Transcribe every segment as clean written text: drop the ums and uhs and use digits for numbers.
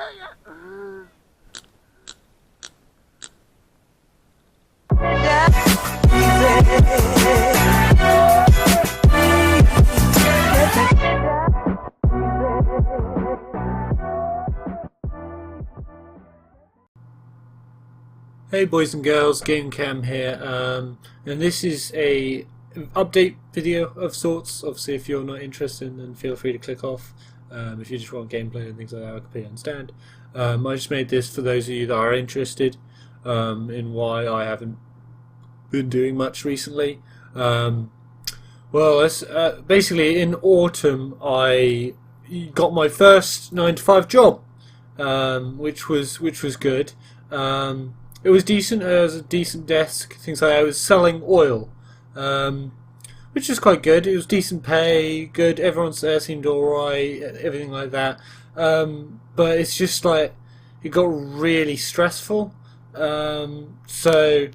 Hey boys and girls, GameCam here, and this is a update video of sorts. Obviously if you're not interested then feel free to click off. If you just want gameplay and things like that, I completely understand. I just made this for those of you that are interested in why I haven't been doing much recently. Basically in autumn I got my first 9-to-5 job, which was good. It was decent. It was a decent desk, things like that. I was selling oil, which was quite good. It was decent pay, good. Everyone there seemed alright, everything like that. But it's just like it got really stressful. So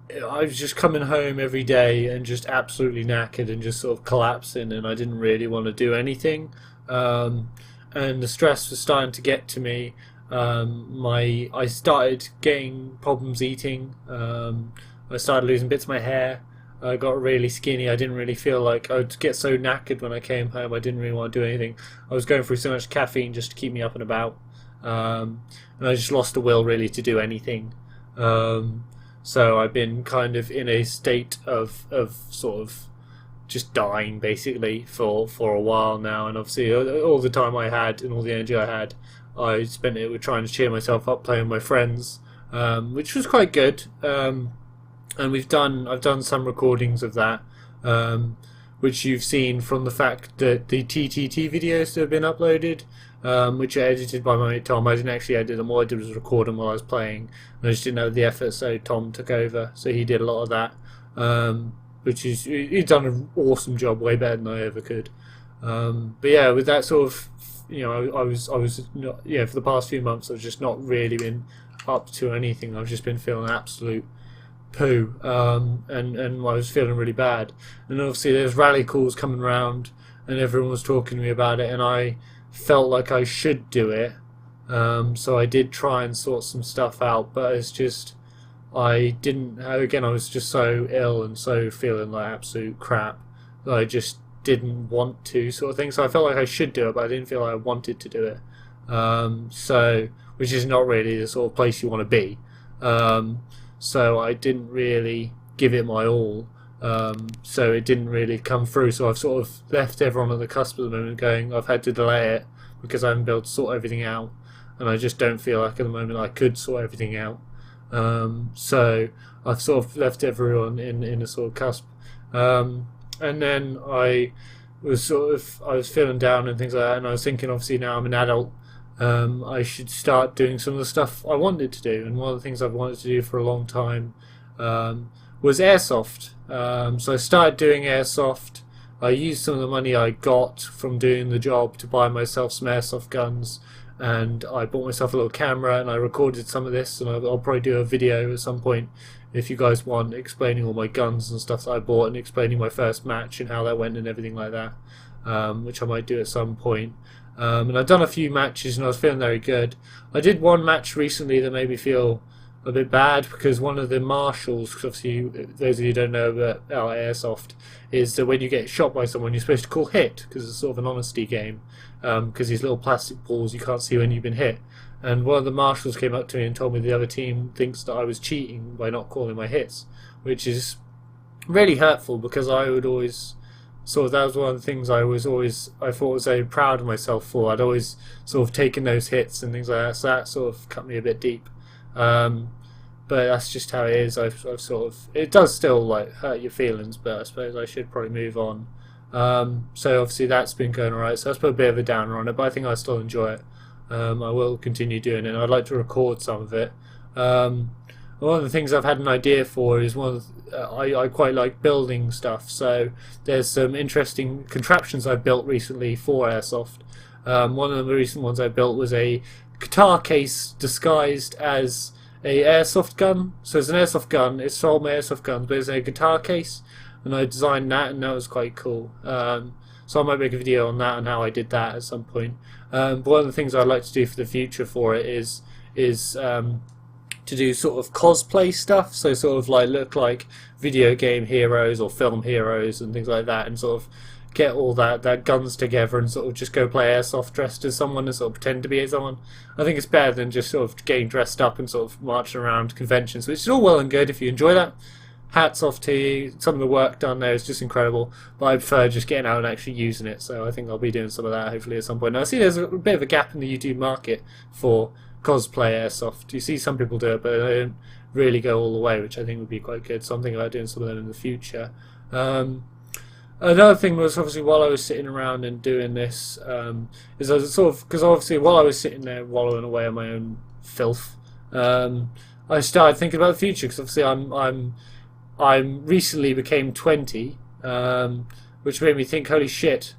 I was just coming home every day and just absolutely knackered and just sort of collapsing, and I didn't really want to do anything. And the stress was starting to get to me. I started getting problems eating. I started losing bits of my hair. I got really skinny. I didn't really feel like I would get so knackered when I came home. I didn't really want to do anything. I was going through so much caffeine just to keep me up and about, and I just lost the will really to do anything. So I've been kind of in a state of sort of just dying basically for a while now, and obviously all the time I had and all the energy I had, I spent it with trying to cheer myself up, playing with my friends, which was quite good. And I've done some recordings of that, which you've seen from the fact that the TTT videos that have been uploaded, which are edited by my mate Tom. I didn't actually edit them. All I did was record them while I was playing, and I just didn't have the effort, so Tom took over. So he did a lot of that, he's done an awesome job, way better than I ever could. But yeah, with that sort of, I was not, for the past few months I've just not really been up to anything. I've just been feeling absolute poo, and I was feeling really bad. And obviously there's rally calls coming around, and everyone was talking to me about it, and I felt like I should do it. So I did try and sort some stuff out, but it's just I didn't. Again, I was just so ill and so feeling like absolute crap that I just didn't want to, sort of thing. So I felt like I should do it, but I didn't feel like I wanted to do it. So, which is not really the sort of place you want to be. So I didn't really give it my all. So it didn't really come through. So I've sort of left everyone at the cusp of the moment going, I've had to delay it because I haven't been able to sort everything out, and I just don't feel like at the moment I could sort everything out. So I've sort of left everyone in a sort of cusp. And then I was feeling down and things like that, and I was thinking, obviously now I'm an adult, I should start doing some of the stuff I wanted to do. And one of the things I've wanted to do for a long time was Airsoft. So I started doing Airsoft. I used some of the money I got from doing the job to buy myself some Airsoft guns, and I bought myself a little camera, and I recorded some of this, and I'll probably do a video at some point if you guys want, explaining all my guns and stuff that I bought, and explaining my first match and how that went and everything like that, which I might do at some point. And I've done a few matches and I was feeling very good. I did one match recently that made me feel a bit bad, because one of the marshals, because obviously those of you who don't know about Airsoft, is that when you get shot by someone you're supposed to call hit, because it's sort of an honesty game, because these little plastic balls you can't see when you've been hit. And one of the marshals came up to me and told me the other team thinks that I was cheating by not calling my hits, which is really hurtful, because I would always that was one of the things I thought was very proud of myself for. I'd always sort of taken those hits and things like that, so that sort of cut me a bit deep. But that's just how it is. I've sort of, it does still like hurt your feelings, but I suppose I should probably move on. So obviously that's been going alright, so that's put a bit of a downer on it, but I think I still enjoy it. I will continue doing it, and I'd like to record some of it. One of the things I've had an idea for is I quite like building stuff, so there's some interesting contraptions I've built recently for Airsoft. One of the recent ones I built was a guitar case disguised as a airsoft gun. So it's an airsoft gun, it's all my airsoft guns, but it's a guitar case, and I designed that, and that was quite cool. So I might make a video on that and how I did that at some point. But one of the things I'd like to do for the future for it is to do sort of cosplay stuff, so sort of like look like video game heroes or film heroes and things like that, and sort of get all that guns together and sort of just go play airsoft dressed as someone and sort of pretend to be someone. I think it's better than just sort of getting dressed up and sort of marching around conventions, which is all well and good if you enjoy that. Hats off to you. Some of the work done there is just incredible, but I prefer just getting out and actually using it, so I think I'll be doing some of that hopefully at some point. Now I see there's a bit of a gap in the YouTube market for cosplay airsoft. You see some people do it, but they don't really go all the way, which I think would be quite good, so I'm thinking about doing some of them in the future. Another thing was, obviously, while I was sitting around and doing this, is I was sort of, because obviously while I was sitting there wallowing away on my own filth, I started thinking about the future, because obviously I'm recently became 20, which made me think, holy shit,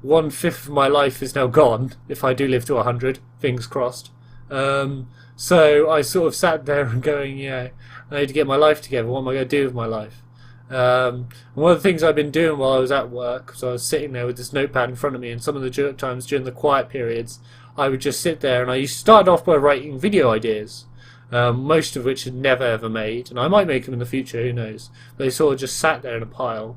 1/5 of my life is now gone if I do live to 100, fingers crossed. So I sort of sat there and going, yeah, I need to get my life together. What am I going to do with my life? And one of the things I've been doing while I was at work, so I was sitting there with this notepad in front of me, and some of the times during the quiet periods, I would just sit there, and I started off by writing video ideas, most of which had never ever made, and I might make them in the future, who knows. They sort of just sat there in a pile.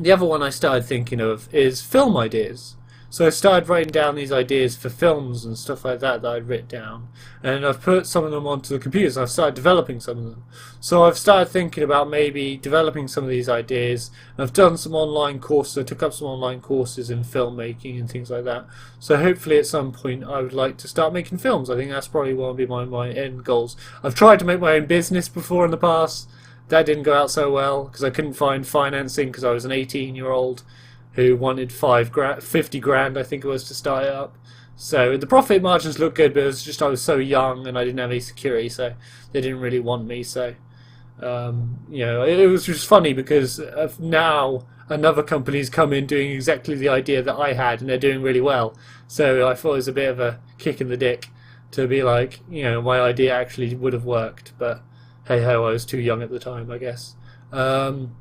The other one I started thinking of is film ideas. So I started writing down these ideas for films and stuff like that I'd written down, and I've put some of them onto the computers, and I've started developing some of them. So I've started thinking about maybe developing some of these ideas. I've done some online courses. I took up some online courses in filmmaking and things like that. So hopefully at some point I would like to start making films. I think that's probably one of my end goals. I've tried to make my own business before in the past. That didn't go out so well because I couldn't find financing because I was an 18-year-old who wanted 50 grand, I think it was, to start it up. So the profit margins looked good, but it was just I was so young and I didn't have any security, so they didn't really want me. So you know, it was just funny because now another company's come in doing exactly the idea that I had, and they're doing really well. So I thought it was a bit of a kick in the dick to be like, you know, my idea actually would have worked, but hey ho, I was too young at the time, I guess. And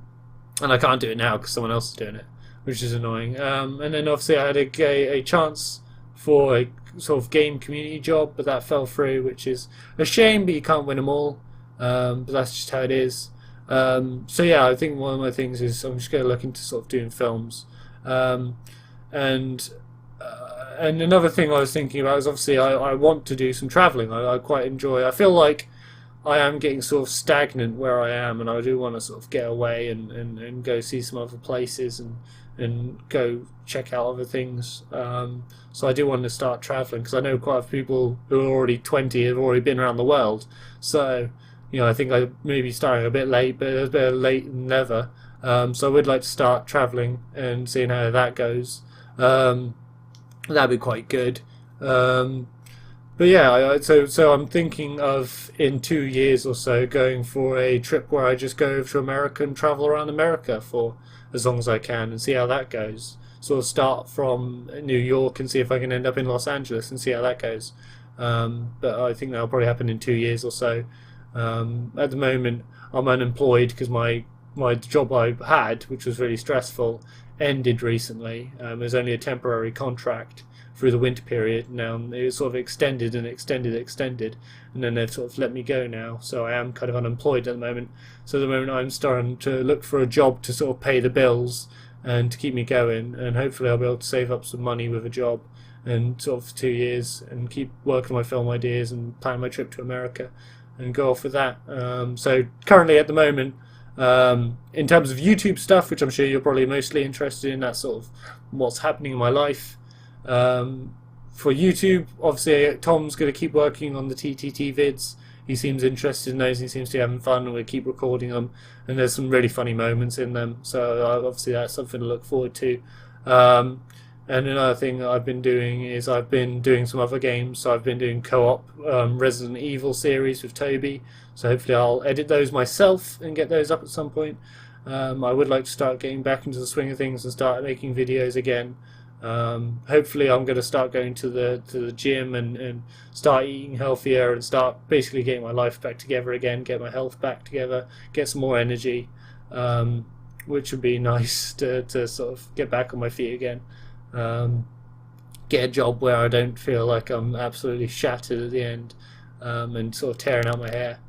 I can't do it now because someone else is doing it, which is annoying. And then obviously I had a chance for a sort of game community job, but that fell through, which is a shame, but you can't win them all. But that's just how it is. So yeah, I think one of my things is I'm just going to look into sort of doing films. And another thing I was thinking about is obviously I want to do some travelling. I quite enjoy. I feel like I am getting sort of stagnant where I am, and I do want to sort of get away and go see some other places and go check out other things. So I do want to start travelling because I know quite a few people who are already 20 have already been around the world. So, you know, I think I may be starting a bit late, but it's better late than never. So I would like to start travelling and seeing how that goes. That'd be quite good. But yeah, so I'm thinking of in 2 years or so going for a trip where I just go over to America and travel around America for as long as I can and see how that goes. Sort of start from New York and see if I can end up in Los Angeles and see how that goes. But I think that'll probably happen in 2 years or so. At the moment, I'm unemployed because my job I had, which was really stressful, ended recently. It was only a temporary contract through the winter period. Now it was sort of extended, and then they've sort of let me go now. So I am kind of unemployed at the moment. So at the moment I'm starting to look for a job to sort of pay the bills and to keep me going, and hopefully I'll be able to save up some money with a job and sort of 2 years and keep working on my film ideas and plan my trip to America and go off with that. So currently at the moment, in terms of YouTube stuff, which I'm sure you're probably mostly interested in, that's sort of what's happening in my life. For YouTube, obviously Tom's going to keep working on the TTT vids. He seems interested in those, he seems to be having fun, and we'll keep recording them, and there's some really funny moments in them, so obviously that's something to look forward to. And another thing that I've been doing is I've been doing some other games. So I've been doing co-op Resident Evil series with Toby, so hopefully I'll edit those myself and get those up at some point. I would like to start getting back into the swing of things and start making videos again. Hopefully I'm going to start going to the gym and start eating healthier and start basically getting my life back together again, get my health back together, get some more energy, which would be nice to sort of get back on my feet again. Get a job where I don't feel like I'm absolutely shattered at the end, and sort of tearing out my hair.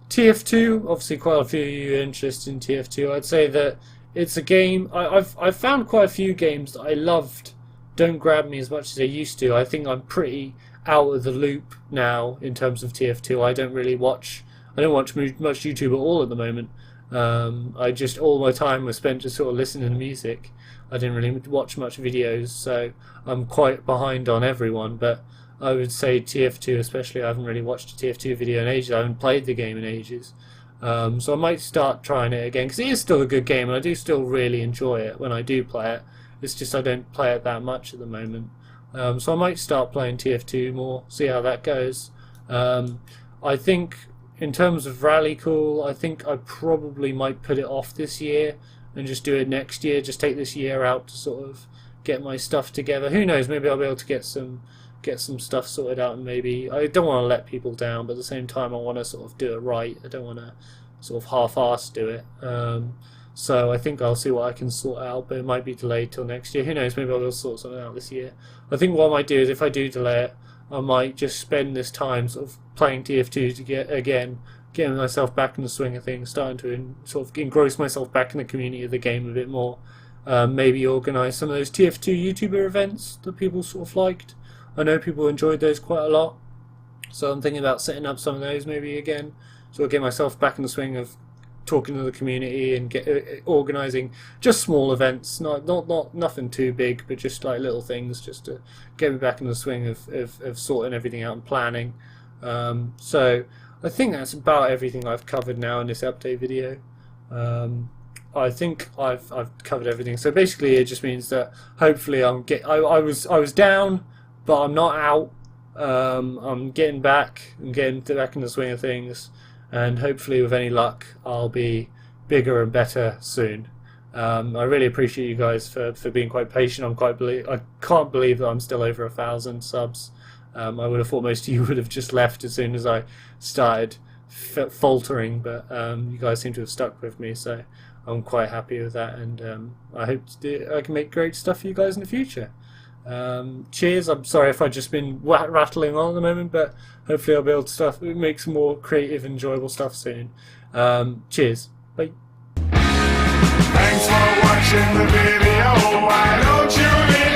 TF2, obviously quite a few of you are interested in TF2. I'd say that it's a game, I've found quite a few games that I loved don't grab me as much as they used to. I think I'm pretty out of the loop now in terms of TF2. I don't watch much YouTube at all at the moment. All my time was spent just sort of listening to music. I didn't really watch much videos, so I'm quite behind on everyone. But I would say TF2 especially, I haven't really watched a TF2 video in ages. I haven't played the game in ages. So I might start trying it again, because it is still a good game and I do still really enjoy it when I do play it. It's just I don't play it that much at the moment. So I might start playing TF2 more, see how that goes. I think in terms of Rally Cool, I think I probably might put it off this year and just do it next year. Just take this year out to sort of get my stuff together. Who knows, maybe I'll be able to get some stuff sorted out, and maybe I don't want to let people down, but at the same time I want to sort of do it right. I don't want to sort of half-ass do it. So I think I'll see what I can sort out, but it might be delayed till next year. Who knows, maybe I will sort something out this year. I think what I might do is, if I do delay it, I might just spend this time sort of playing TF2 to getting myself back in the swing of things, starting to sort of engross myself back in the community of the game a bit more. Maybe organise some of those TF2 YouTuber events that people sort of liked. I know people enjoyed those quite a lot, so I'm thinking about setting up some of those maybe again, so I'll get myself back in the swing of talking to the community and organising just small events, not nothing too big, but just like little things, just to get me back in the swing of sorting everything out and planning. So I think that's about everything I've covered now in this update video. I think I've covered everything. So basically, it just means that hopefully I was down, but I'm not out. I'm getting back. I'm getting back in the swing of things, and hopefully, with any luck, I'll be bigger and better soon. I really appreciate you guys for being quite patient. I can't believe that I'm still over 1,000 subs. I would have thought most of you would have just left as soon as I started faltering, but you guys seem to have stuck with me, so I'm quite happy with that, and I hope I can make great stuff for you guys in the future. Cheers. I'm sorry if I've just been rattling on at the moment, but hopefully I'll be able to make some more creative, enjoyable stuff soon. Cheers. Bye. Thanks for watching the video. Why don't you leave